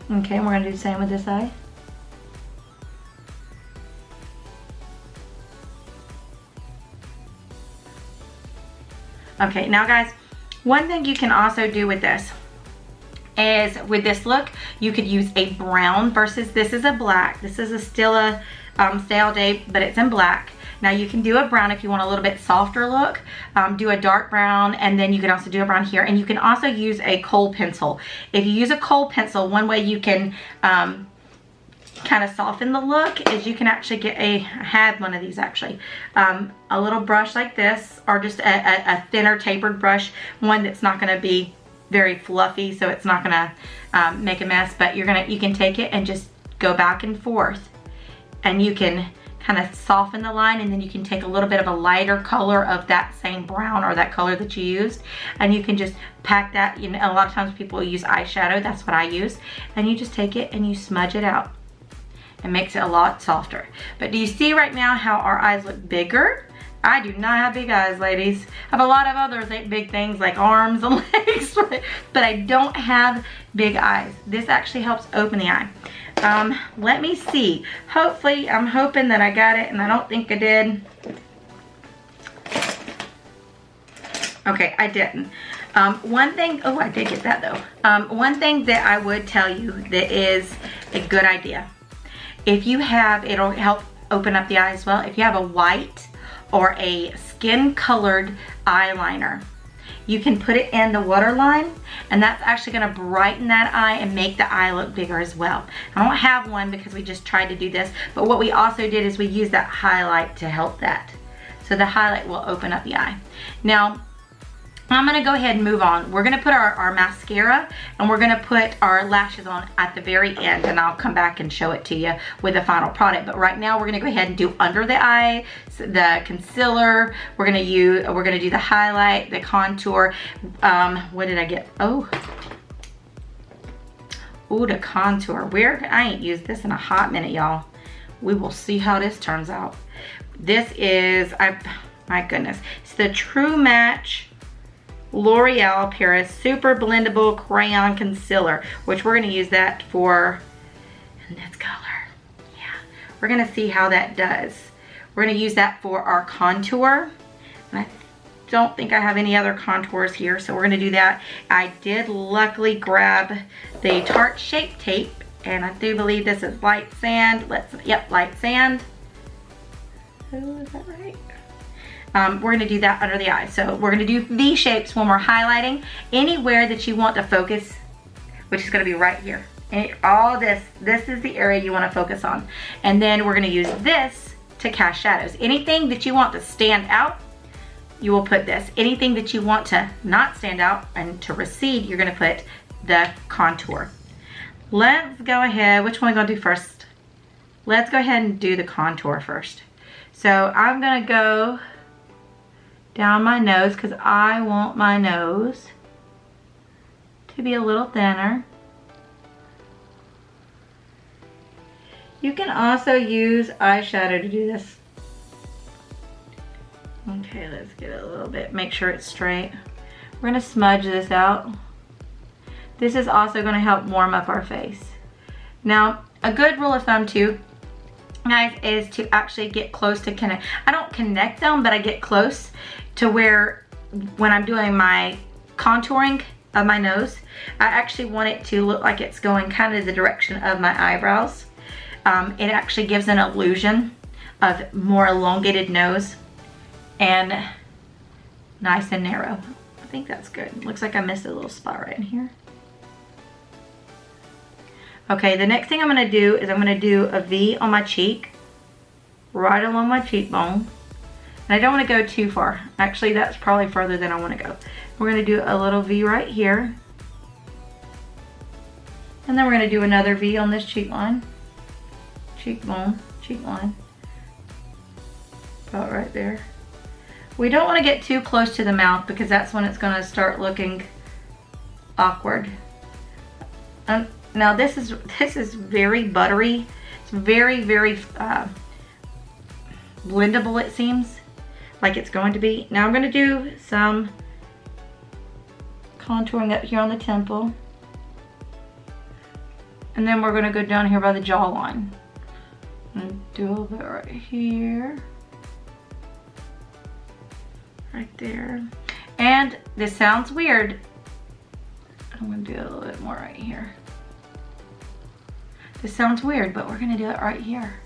Okay, and we're gonna do the same with this eye. Okay, now guys, one thing you can also do with this is, with this look, you could use a brown versus this is a black. This is still a Stay All Day, but it's in black. Now you can do a brown if you want a little bit softer look. Do a dark brown, and then you can also do a brown here. And you can also use a kohl pencil. If you use a kohl pencil, one way you can kind of soften the look is you can actually get I had one of these actually. A little brush like this, or just a thinner tapered brush, one that's not going to be very fluffy, so it's not going to make a mess. But you can take it and just go back and forth, and you can kind of soften the line, and then you can take a little bit of a lighter color of that same brown or that color that you used, and you can just pack that. You know, a lot of times people use eyeshadow, that's what I use, and you just take it and you smudge it out. It makes it a lot softer. But do you see right now how our eyes look bigger? I do not have big eyes, ladies. I have a lot of other big things like arms and legs, but I don't have big eyes. This actually helps open the eye. Let me see. Hopefully, I'm hoping that I got it, and I don't think I did. Okay, I didn't. One thing, oh, I did get that though. One thing that I would tell you that is a good idea. If you have, it'll help open up the eye as well. If you have a white or a skin colored eyeliner, you can put it in the waterline, and that's actually going to brighten that eye and make the eye look bigger as well. I don't have one because we just tried to do this, but what we also did is we used that highlight to help that. So the highlight will open up the eye. Now, I'm going to go ahead and move on. We're going to put our mascara, and we're going to put our lashes on at the very end, and I'll come back and show it to you with the final product. But right now we're going to go ahead and do under the eye, the concealer. We're going to do the highlight, the contour. What did I get? Oh, the contour. I ain't used this in a hot minute, y'all. We will see how this turns out. This is, my goodness, it's the True Match L'Oreal Paris Super Blendable Crayon Concealer, which we're going to use that for this color. Yeah, we're going to see how that does. We're going to use that for our contour, and I don't think I have any other contours here, so we're going to do that. I did luckily grab the Tarte Shape Tape And I do believe this is light sand. Yep, light sand. Oh, is that right? We're gonna do that under the eye. So we're gonna do V shapes when we're highlighting anywhere that you want to focus, which is gonna be right here. And all this is the area you wanna focus on. And then we're gonna use this to cast shadows. Anything that you want to stand out, you will put this. Anything that you want to not stand out and to recede, you're gonna put the contour. Let's go ahead, which one are we gonna do first? Let's go ahead and do the contour first. So I'm gonna go down my nose because I want my nose to be a little thinner. You can also use eyeshadow to do this. Okay, let's get it a little bit, make sure it's straight. We're gonna smudge this out. This is also gonna help warm up our face. Now, a good rule of thumb too, guys, is to actually get close to connect. I don't connect them, but I get close to where when I'm doing my contouring of my nose, I actually want it to look like it's going kind of the direction of my eyebrows. It actually gives an illusion of more elongated nose and nice and narrow. I think that's good. Looks like I missed a little spot right in here. Okay, the next thing I'm gonna do is I'm gonna do a V on my cheek, right along my cheekbone. And I don't wanna go too far. Actually, that's probably further than I wanna go. We're gonna do a little V right here. And then we're gonna do another V on this cheek line. Cheekbone, cheek line. About right there. We don't wanna get too close to the mouth because that's when it's gonna start looking awkward. Now this is very buttery. It's very, very blendable, it seems like it's going to be. Now I'm gonna do some contouring up here on the temple. And then we're gonna go down here by the jawline. And do a little bit right here. Right there. And this sounds weird. I'm gonna do a little bit more right here. This sounds weird, but we're gonna do it right here.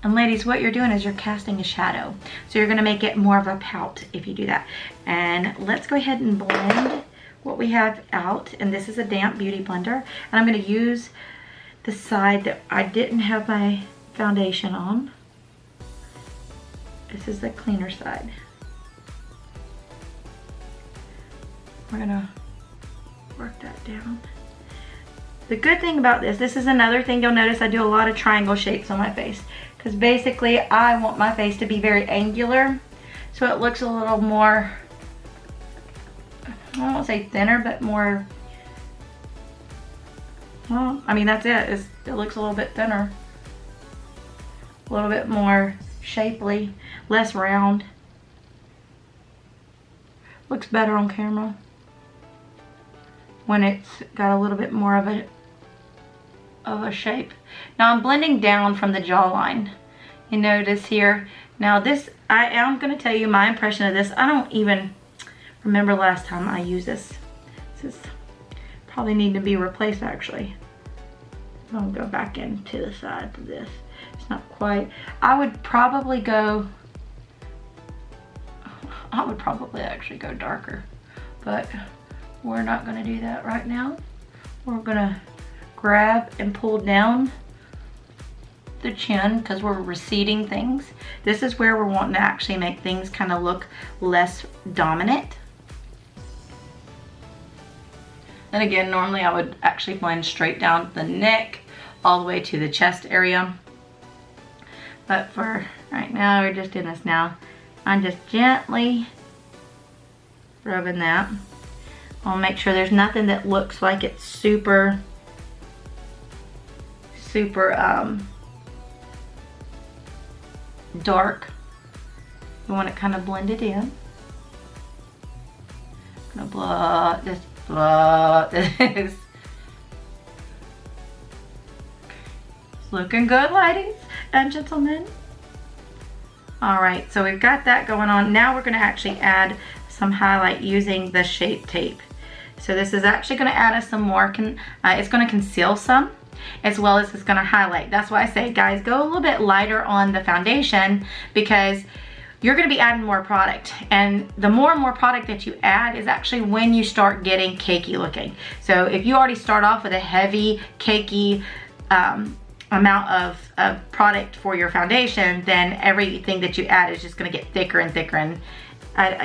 And ladies, what you're doing is you're casting a shadow. So you're gonna make it more of a pout if you do that. And let's go ahead and blend what we have out. And this is a damp beauty blender. And I'm gonna use the side that I didn't have my foundation on. This is the cleaner side. We're gonna work that down. The good thing about this is another thing you'll notice, I do a lot of triangle shapes on my face because basically I want my face to be very angular so it looks a little more, I won't say thinner, but more, well, I mean that's it. It looks a little bit thinner, a little bit more shapely, less round. Looks better on camera when it's got a little bit more of a shape. Now I'm blending down from the jawline. You notice here. Now this, I am going to tell you my impression of this. I don't even remember last time I used this. This is probably need to be replaced actually. I'll go back into the sides of this. It's not quite. I would probably actually go darker, but we're not going to do that right now. We're going to grab and pull down the chin because we're receding things. This is where we're wanting to actually make things kind of look less dominant. And again, normally I would actually blend straight down the neck all the way to the chest area. But for right now, we're just doing this now. I'm just gently rubbing that. I'll make sure there's nothing that looks like it's super dark. You want it kind of blended in. I'm gonna blot this. It's looking good, ladies and gentlemen. All right, so we've got that going on. Now we're gonna actually add some highlight using the Shape Tape. So this is actually going to add us some more, it's going to conceal some, as well as it's going to highlight. That's why I say, guys, go a little bit lighter on the foundation, because you're going to be adding more product, and the more and more product that you add is actually when you start getting cakey looking. So if you already start off with a heavy cakey amount of product for your foundation, then everything that you add is just going to get thicker and thicker, and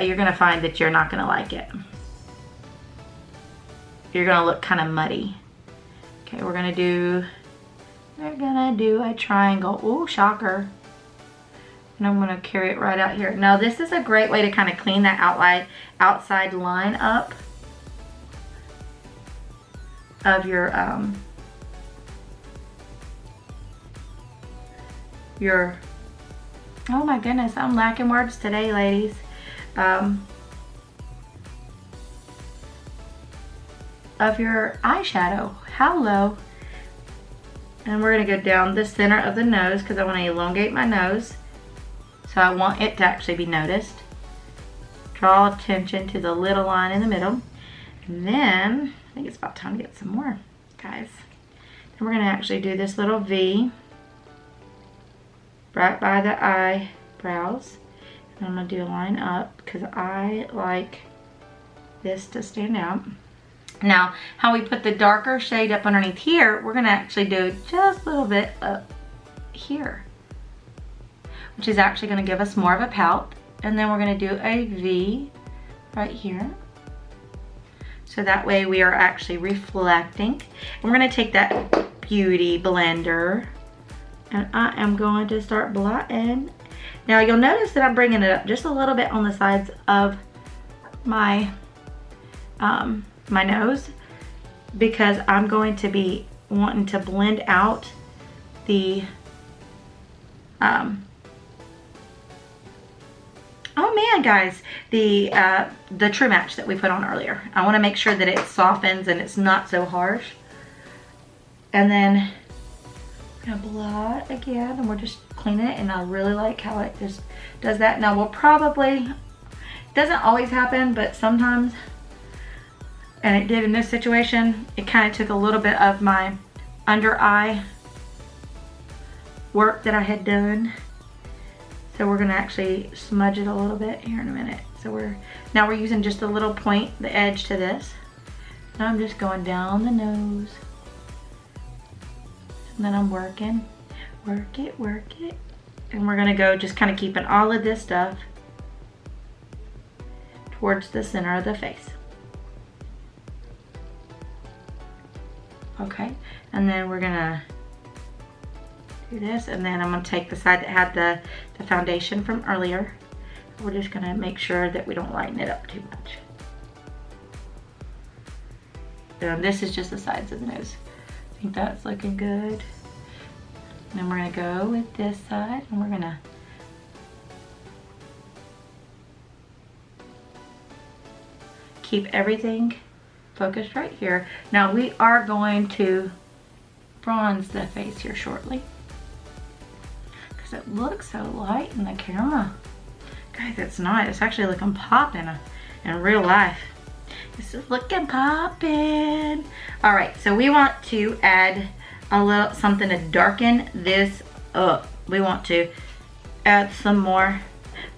you're going to find that you're not going to like it. You're going to look kind of muddy. Okay, we're going to do a triangle. Ooh, shocker. And I'm going to carry it right out here. Now this is a great way to kind of clean that outside line up of your oh my goodness, I'm lacking words today, ladies. Of your eyeshadow. How low? And we're going to go down the center of the nose, because I want to elongate my nose. So I want it to actually be noticed. Draw attention to the little line in the middle. And then, I think it's about time to get some more, guys. Then we're going to actually do this little V right by the eyebrows. And I'm going to do a line up, because I like this to stand out. Now, how we put the darker shade up underneath here, we're going to actually do just a little bit up here, which is actually going to give us more of a pout. And then we're going to do a V right here. So that way we are actually reflecting. And we're going to take that beauty blender, and I am going to start blotting. Now you'll notice that I'm bringing it up just a little bit on the sides of my my nose, because I'm going to be wanting to blend out the oh man, guys, the True Match that we put on earlier. I want to make sure that it softens and it's not so harsh. And then I'm gonna blot again, and we're just cleaning it, and I really like how it just does that. Now we'll probably, it doesn't always happen, but sometimes, and it did in this situation, it kind of took a little bit of my under eye work that I had done. So we're gonna actually smudge it a little bit here in a minute. So now we're using just a little point, the edge to this. And I'm just going down the nose. And then I'm working, work it. And we're gonna go just kind of keeping all of this stuff towards the center of the face. Okay, and then we're gonna do this, and then I'm gonna take the side that had the foundation from earlier. We're just gonna make sure that we don't lighten it up too much. And this is just the sides of the nose. I think that's looking good. And then we're gonna go with this side, and we're gonna keep everything focused right here. Now we are going to bronze the face here shortly, because it looks so light in the camera. Guys, it's not. It's actually looking popping in real life. This is looking popping. All right, so we want to add a little something to darken this up. We want to add some more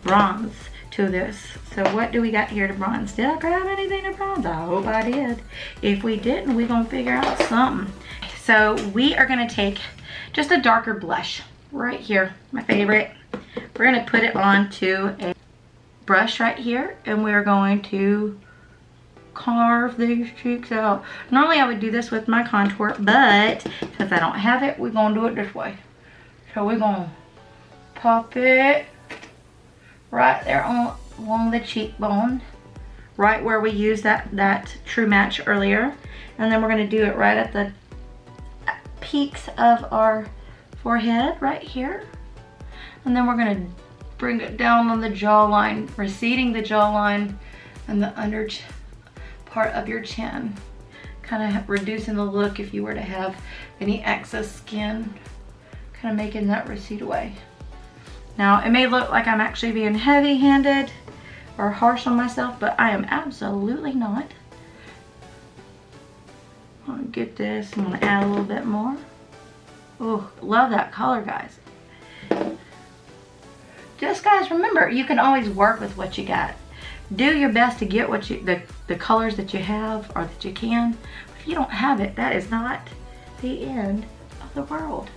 bronze to this. So what do we got here to bronze? Did I grab anything to bronze? I hope I did. If we didn't, we're gonna figure out something. So we are gonna take just a darker blush right here, my favorite. We're gonna put it onto a brush right here, and we're going to carve these cheeks out. Normally I would do this with my contour, but since I don't have it, we're gonna do it this way. So we're gonna pop it right there along the cheekbone, right where we used that True Match earlier. And then we're gonna do it right at the peaks of our forehead right here. And then we're gonna bring it down on the jawline, receding the jawline and the under part of your chin, kind of reducing the look if you were to have any excess skin, kind of making that recede away. Now it may look like I'm actually being heavy-handed or harsh on myself, but I am absolutely not. get this. I'm gonna add a little bit more. Oh, love that color, guys. Just guys, remember, you can always work with what you got. Do your best to get what the colors that you have or that you can. If you don't have it, that is not the end of the world.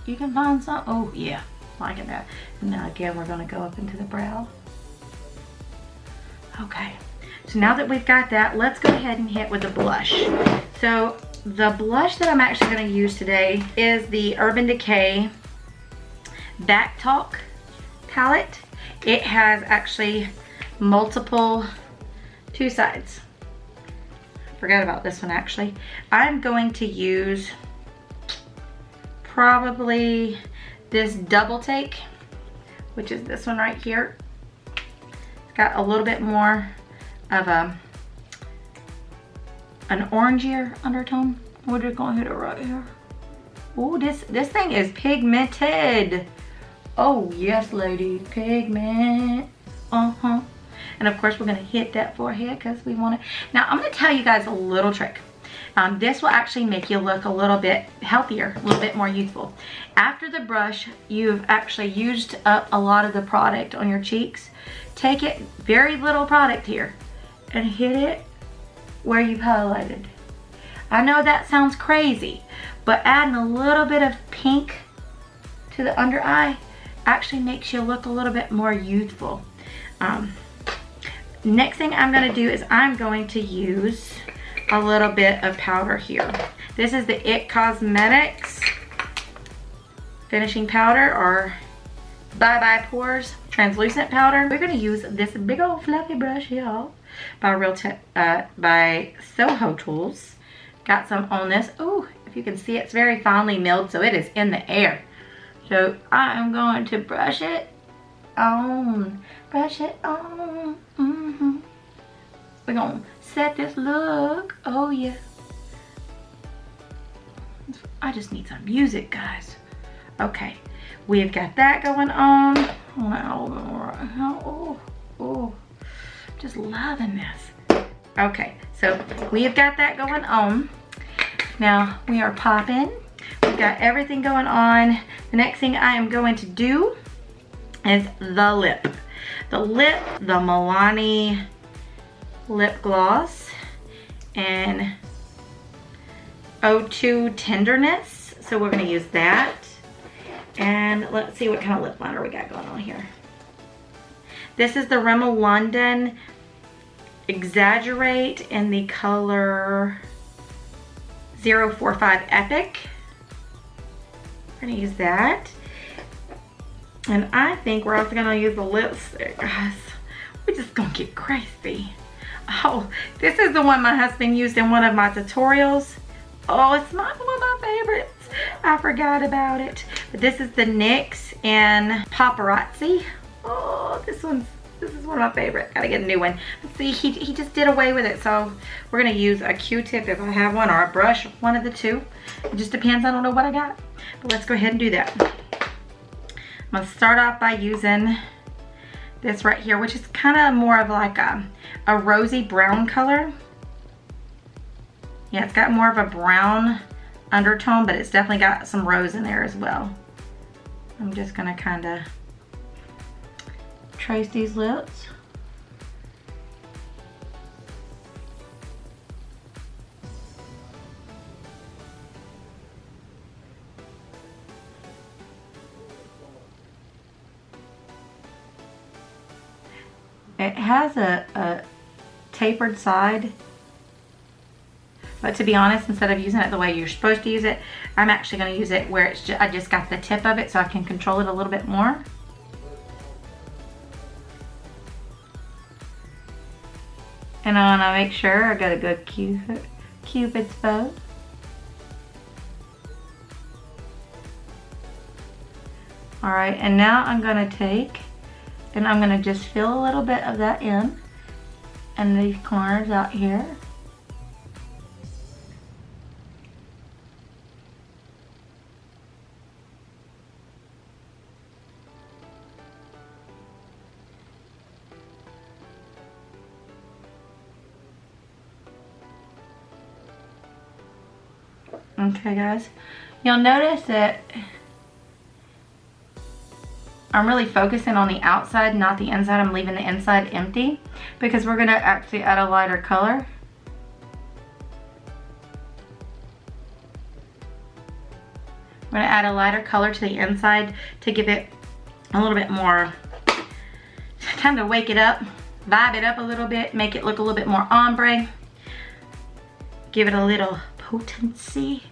You can find some. Oh yeah, liking that. And now again, we're gonna go up into the brow. Okay, so now that we've got that, let's go ahead and hit with the blush. So the blush that I'm actually gonna use today is the Urban Decay Back Talk palette. It has actually multiple, two sides. Forgot about this one actually. I'm going to use probably this double take, which is this one right here. It's got a little bit more of an orangier undertone. We're just going to hit it right here. Oh, this thing is pigmented. Oh yes, ladies, pigment. And of course, we're gonna hit that forehead because we want it. Now, I'm gonna tell you guys a little trick. This will actually make you look a little bit healthier, a little bit more youthful. After the brush, you've actually used up a lot of the product on your cheeks. Take it, very little product here, and hit it where you've highlighted. I know that sounds crazy, but adding a little bit of pink to the under eye actually makes you look a little bit more youthful. Next thing I'm going to do is I'm going to use a little bit of powder here. This is the IT Cosmetics finishing powder, or Bye Bye Pores translucent powder. We're going to use this big old fluffy brush here by Soho Tools. Got some on this. Oh, if you can see, it's very finely milled, so it is in the air. So I am going to brush it on. Brush it on. We're gonna set this look. Oh yeah. I just need some music, guys. Okay, we've got that going on. Oh, just loving this. Okay, so we've got that going on. Now we are popping. We've got everything going on. The next thing I am going to do is the lip. The Milani lip gloss and O2 Tenderness. So we're gonna use that. And let's see what kind of lip liner we got going on here. This is the Rimmel London Exaggerate in the color 045 Epic. We're gonna use that. And I think we're also gonna use the lipstick, guys. We're just gonna get crazy. Oh, this is the one my husband used in one of my tutorials. Oh, it's one of my favorites. I forgot about it. But this is the NYX and Paparazzi. Oh, this is one of my favorites. Gotta get a new one. Let's see, he just did away with it. So we're gonna use a Q-tip if I have one, or a brush, one of the two. It just depends, I don't know what I got. But let's go ahead and do that. I'm gonna start off by using this right here, which is kind of more of like a rosy brown color. Yeah, it's got more of a brown undertone, but it's definitely got some rose in there as well. I'm just gonna kind of trace these lips. It has a tapered side, but to be honest, instead of using it the way you're supposed to use it, I'm actually going to use it where it's I just got the tip of it so I can control it a little bit more. And I want to make sure I got a good Cupid's bow. Alright, and now I'm going to take and I'm gonna just fill a little bit of that in and these corners out here. Okay, guys. You'll notice that I'm really focusing on the outside, not the inside. I'm leaving the inside empty because we're gonna actually add a lighter color. We're gonna add a lighter color to the inside to give it a little bit more, time to wake it up, vibe it up a little bit, make it look a little bit more ombre, give it a little potency.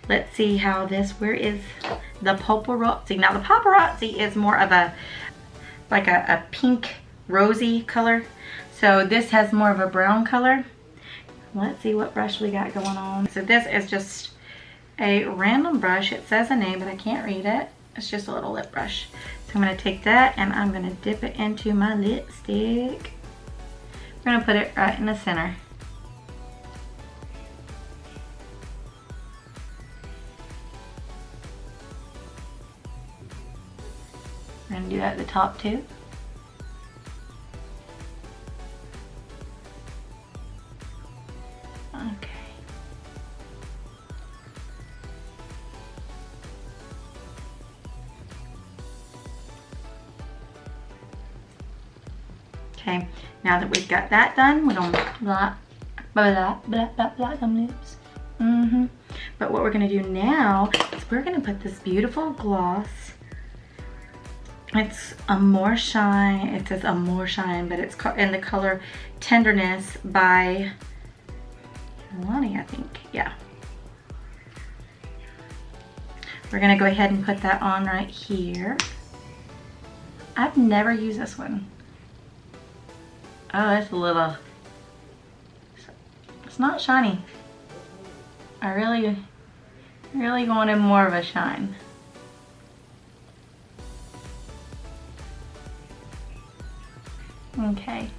Let's see how this, where is the paparazzi? Now the paparazzi is more of a, like a pink rosy color. So this has more of a brown color. Let's see what brush we got going on. So this is just a random brush. It says a name, but I can't read it. It's just a little lip brush. So I'm gonna take that and I'm gonna dip it into my lipstick. We're gonna put it right in the center. We're gonna do that at the top too. Okay. Okay, now that we've got that done, we're gonna blah, blah, blah, blah, blah, them lips. But what we're gonna do now is we're gonna put this beautiful gloss. It's Amore Shine. It says Amore Shine, but it's in the color Tenderness by Lonnie, I think. Yeah. We're gonna go ahead and put that on right here. I've never used this one. Oh, it's a little, it's not shiny. I really wanted more of a shine. Okay.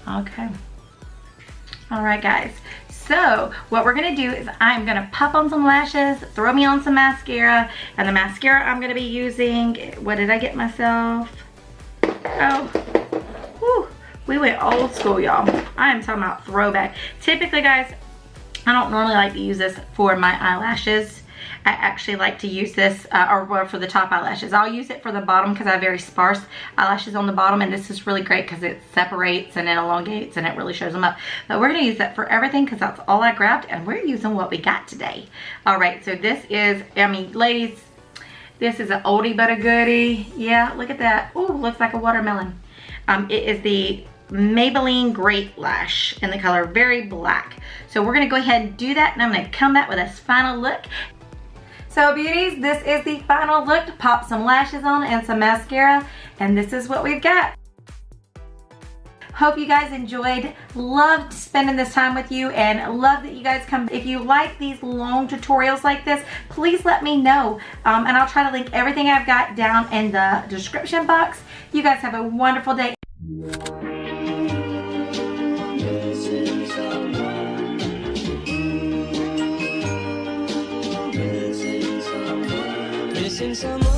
Okay. All right, guys. So what we're gonna do is I'm gonna pop on some lashes, throw me on some mascara, and the mascara I'm gonna be using, what did I get myself? Oh, whew, we went old school, y'all. I am talking about throwback. Typically, guys, I don't normally like to use this for my eyelashes. I actually like to use this, or for the top eyelashes. I'll use it for the bottom because I have very sparse eyelashes on the bottom, and this is really great because it separates and it elongates and it really shows them up. But we're gonna use that for everything because that's all I grabbed, and we're using what we got today. All right, so this is, I mean, ladies, this is an oldie but a goodie. Yeah, look at that. Ooh, looks like a watermelon. It is the Maybelline Great Lash in the color Very Black. So we're gonna go ahead and do that, and I'm gonna come back with this final look. So beauties, this is the final look. Pop some lashes on and some mascara, and this is what we've got. Hope you guys enjoyed. Loved spending this time with you, and love that you guys come. If you like these long tutorials like this, please let me know, and I'll try to link everything I've got down in the description box. You guys have a wonderful day. Missing someone.